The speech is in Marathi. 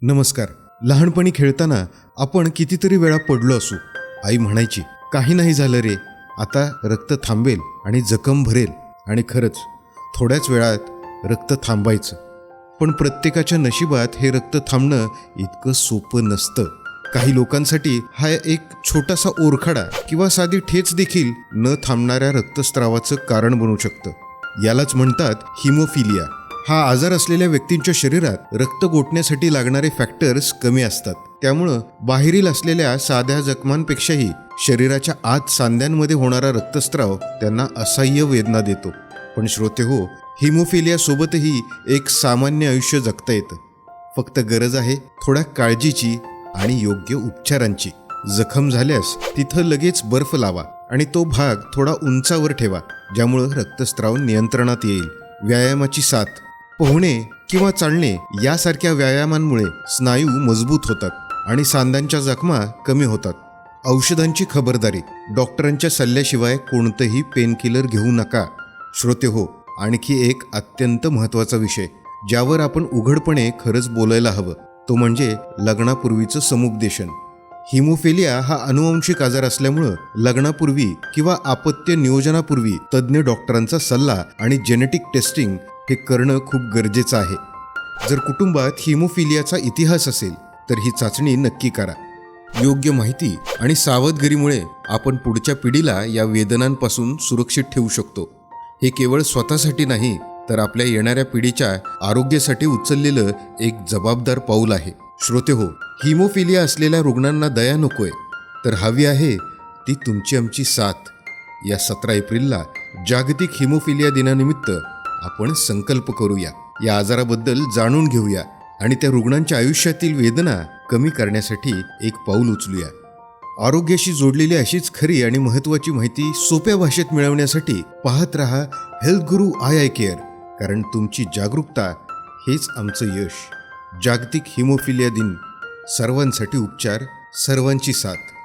नमस्कार. लहानपणी खेळताना आपण कितीतरी वेळा पडलो असू. आई म्हणायची, काही नाही झालं रे, आता रक्त थांबेल आणि जखम भरेल. आणि खरंच थोड्याच वेळात रक्त थांबायचं. पण प्रत्येकाच्या नशिबात हे रक्त थांबणं इतकं सोपं नसतं. काही लोकांसाठी हा एक छोटासा ओरखडा किंवा साधी ठेच देखील न थांबणाऱ्या रक्तस्रावाचं कारण बनू शकतं. यालाच म्हणतात हिमोफिलिया. हा आजार असलेल्या व्यक्तींच्या शरीरात रक्त गोठण्यासाठी लागणारे फॅक्टर्स कमी असतात. त्यामुळं बाहेरील असलेल्या साध्या जखमांपेक्षाही शरीराच्या आत सांध्यांमध्ये होणारा रक्तस्राव त्यांना असह्य वेदना देतो. पण श्रोते हो, हिमोफिलिया सोबतही एक सामान्य आयुष्य जगता येतं. फक्त गरज आहे थोड्या काळजीची आणि योग्य उपचारांची. जखम झाल्यास तिथं लगेच बर्फ लावा आणि तो भाग थोडा उंचावर ठेवा, ज्यामुळं रक्तस्राव नियंत्रणात येईल. व्यायामाची साथ. पोहणे किंवा चालणे यासारख्या व्यायामांमुळे स्नायू मजबूत होतात आणि सांध्यांच्या जखमा कमी होतात. औषधांची खबरदारी. डॉक्टरांच्या सल्ल्याशिवाय कोणतंही पेनकिलर घेऊ नका. श्रोते हो, आणखी एक अत्यंत महत्त्वाचा विषय ज्यावर आपण उघडपणे खरंच बोलायला हवं, तो म्हणजे लग्नापूर्वीचं समुपदेशन. हिमोफिलिया हा अनुवंशिक आजार असल्यामुळं लग्नापूर्वी किंवा अपत्य नियोजनापूर्वी तज्ज्ञ डॉक्टरांचा सल्ला आणि जेनेटिक टेस्टिंग हे करणं खूप गरजेचं आहे. जर कुटुंबात हिमोफिलियाचा इतिहास असेल तर ही चाचणी नक्की करा. योग्य माहिती आणि सावधगिरीमुळे आपण पुढच्या पिढीला या वेदनांपासून सुरक्षित ठेवू शकतो. हे केवळ स्वतःसाठी नाही, तर आपल्या येणाऱ्या पिढीच्या आरोग्यासाठी उचललेलं एक जबाबदार पाऊल आहे. श्रोते हो, हिमोफिलिया असलेल्या रुग्णांना दया नकोय, तर हवी आहे ती तुमची आमची साथ. या 17 एप्रिलला जागतिक हिमोफिलिया दिनानिमित्त आपण संकल्प करूया, या आजाराबद्दल जाणून घेऊया आणि त्या रुग्णांच्या आयुष्यातील वेदना कमी करण्यासाठी एक पाऊल उचलूया. आरोग्याशी जोडलेली अशीच खरी आणि महत्त्वाची माहिती सोप्या भाषेत मिळवण्यासाठी पाहत रहा हेल्थ गुरु आय केअर, कारण तुमची जागरूकता हेच आमचं यश. जागतिक हिमोफिलिया दिन. सर्वांसाठी उपचार, सर्वांची साथ.